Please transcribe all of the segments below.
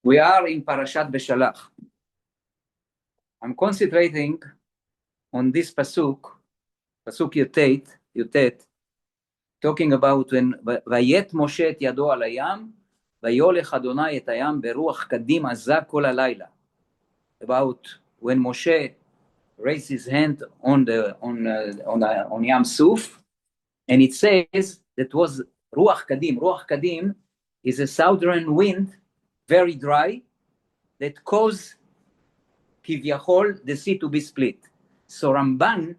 We are in parashat Beshalach. I'm concentrating on this pasuk Yutet, talking about when vayet Moshe et yado al hayam, vayolech Adonai et hayam beruach kadim azak kol halayla. About when Moshe raised his hand on Yam Suf, and it says that was ruach kadim. Ruach kadim is a southern wind, very dry, that caused Kivyachol, the sea to be split. So Ramban,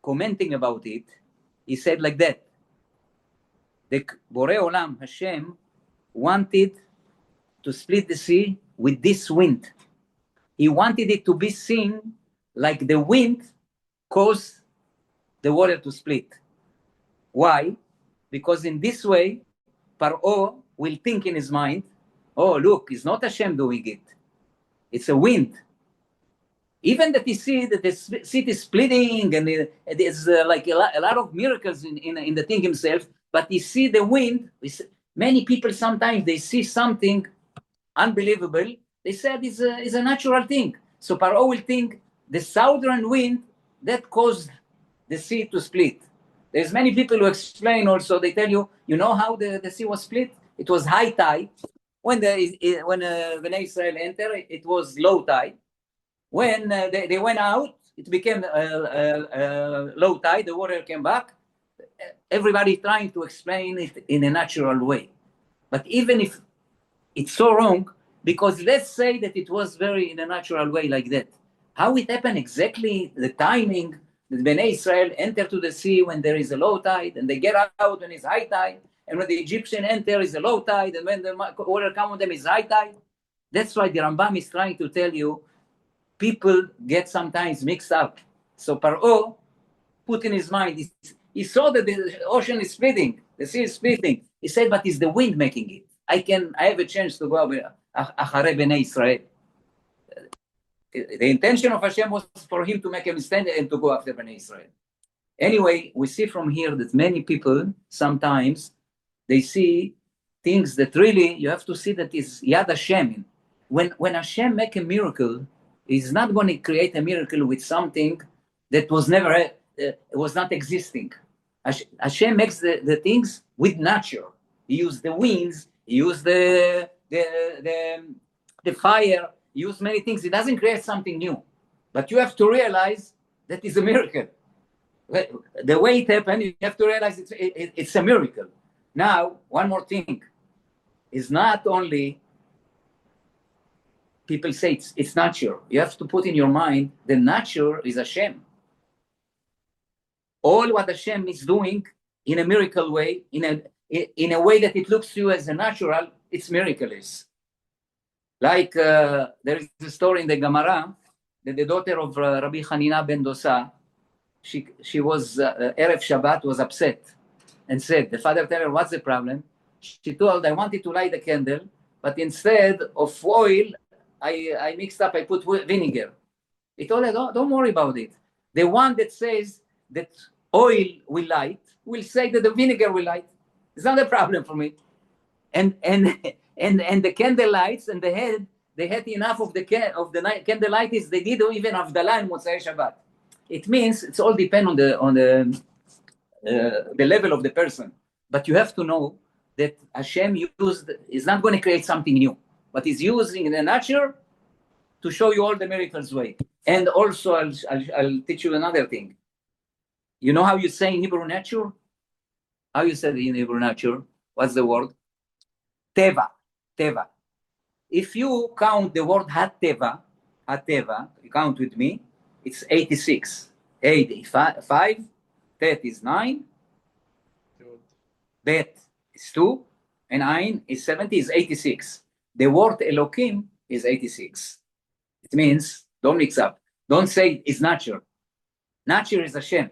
commenting about it, he said like that: the Borei Olam, Hashem, wanted to split the sea with this wind. He wanted it to be seen like the wind caused the water to split. Why? Because in this way, Paro will think in his mind, oh, look, it's not Hashem doing it. It's a wind. Even that he see that the sea is splitting and there's like a lot of miracles in the thing himself, but he see the wind. Many people sometimes they see something unbelievable. They said it's a natural thing. So Paro will think the southern wind that caused the sea to split. There's many people who explain also, they tell you, you know how the sea was split? It was high tide. When Bnei Israel entered, it was low tide. When they went out, it became low tide, the water came back. Everybody trying to explain it in a natural way. But even if it's so wrong, because let's say that it was very in a natural way like that. How it happened exactly, the timing, that Bnei Israel enter to the sea when there is a low tide, and they get out when it's high tide, and when the Egyptian enter is a low tide, and when the water come on them is high tide. That's why the Rambam is trying to tell you, people get sometimes mixed up. So Paro put in his mind, he saw that the ocean is splitting, the sea is splitting. He said, but it's the wind making it. I have a chance to go Acharei Bnei Israel. The intention of Hashem was for him to make a mistake and to go after Bnei Israel. Anyway, we see from here that many people, sometimes, they see things that really, you have to see that is Yad Hashem. When Hashem make a miracle, he's not going to create a miracle with something that was never, was not existing. Hashem makes the things with nature. He used the winds, he used the fire, he used many things. He doesn't create something new. But you have to realize that it's a miracle. The way it happened, you have to realize it's a miracle. Now, one more thing. It's not only people say it's nature. You have to put in your mind, the nature is Hashem. All what Hashem is doing in a miracle way, in a way that it looks to you as a natural, it's miraculous. Like there is a story in the Gemara that the daughter of Rabbi Hanina ben Dosa, she was Erev Shabbat, was upset and said, the father told her, what's the problem? She told, I wanted to light the candle, but instead of oil, I mixed up, I put vinegar. He told her, don't worry about it. The one that says that oil will light will say that the vinegar will light. It's not a problem for me. And the candle lights and they had enough of the candle lights. They did even Havdalah in Motzei Shabbat. It means it's all depend on the level of the person. But you have to know that Hashem is not going to create something new, but is using the nature to show you all the miracles way. And also, I'll teach you another thing. You know how you say in Hebrew nature? How you say it in Hebrew nature? What's the word? Teva. Teva. If you count the word Hateva, you count with me, it's 86. 85, Tet is 9, Bet is 2, and Ein is 70, is 86. The word Elokim is 86. It means, don't mix up. Don't say it's nature. Nature is Hashem.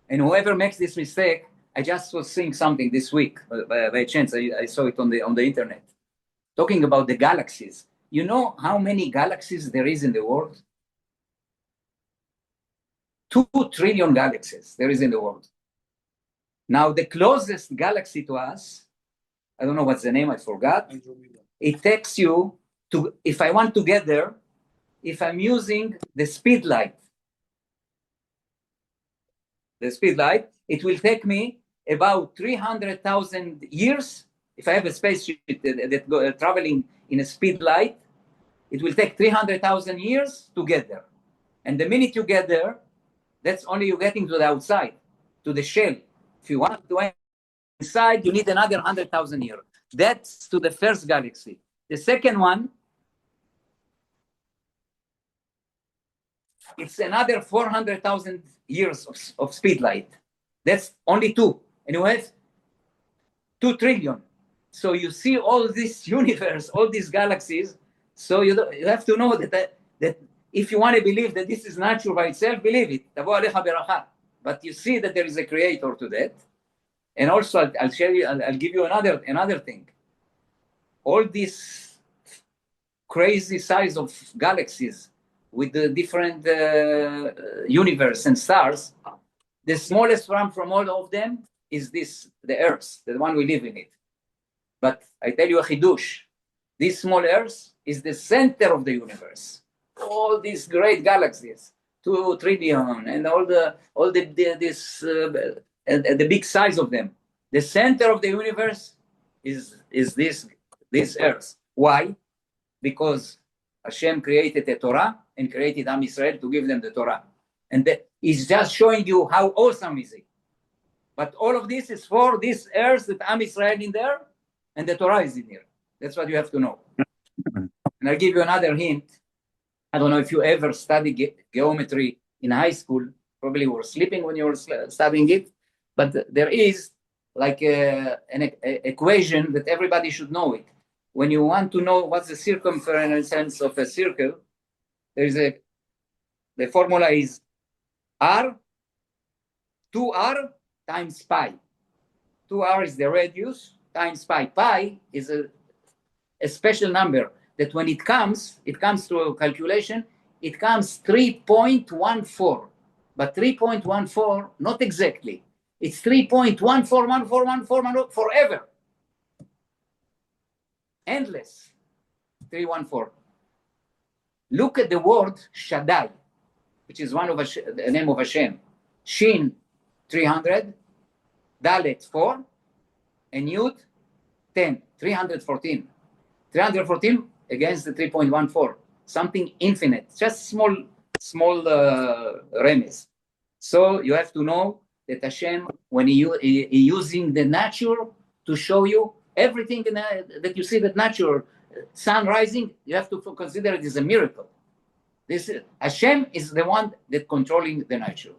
And whoever makes this mistake, I just was seeing something this week by chance. I saw it on the internet, talking about the galaxies. You know how many galaxies there is in the world? 2 trillion galaxies there is in the world. Now, the closest galaxy to us, I don't know what's the name, I forgot. It takes you to, if I want to get there, if I'm using the speed light, it will take me about 300,000 years. If I have a spaceship that traveling in a speed light, it will take 300,000 years to get there. And the minute you get there, that's only you getting to the outside, to the shell. If you want to enter inside, you need another 100,000 years. That's to the first galaxy. The second one, it's another 400,000 years of speed light. That's only 2. And you have 2 trillion. So you see all this universe, all these galaxies. So you have to know that if you want to believe that this is natural by itself, believe it. But you see that there is a creator to that. And also, I'll share you. I'll give you another thing. All this crazy size of galaxies with the different universe and stars, the smallest one from all of them is the Earth, the one we live in it. But I tell you a chidush, this small Earth is the center of the universe. All these great galaxies, 2 trillion, and the big size of them. The center of the universe is this Earth. Why? Because Hashem created a Torah and created Am Israel to give them the Torah. And he's just showing you how awesome is it. But all of this is for this Earth that Am Israel in there and the Torah is in here. That's what you have to know. And I'll give you another hint. I don't know if you ever studied geometry in high school. Probably you were sleeping when you were studying it. But there is like an equation that everybody should know it. When you want to know what's the circumference of a circle, the formula is R, 2R times pi. 2R is the radius times pi. Pi is a special number that when it comes to a calculation, it comes 3.14. But 3.14, not exactly. It's 3.141414 forever. Endless. 314. Look at the word Shaddai, which is one of the name of Hashem. Shin 300, Dalet 4, and Yud 10. 314. 314 against the 3.14. Something infinite. Just small remez. So you have to know that Hashem, when he using the natural to show you everything that you see, that natural sun rising, you have to consider it as a miracle. Hashem is the one that controlling the natural.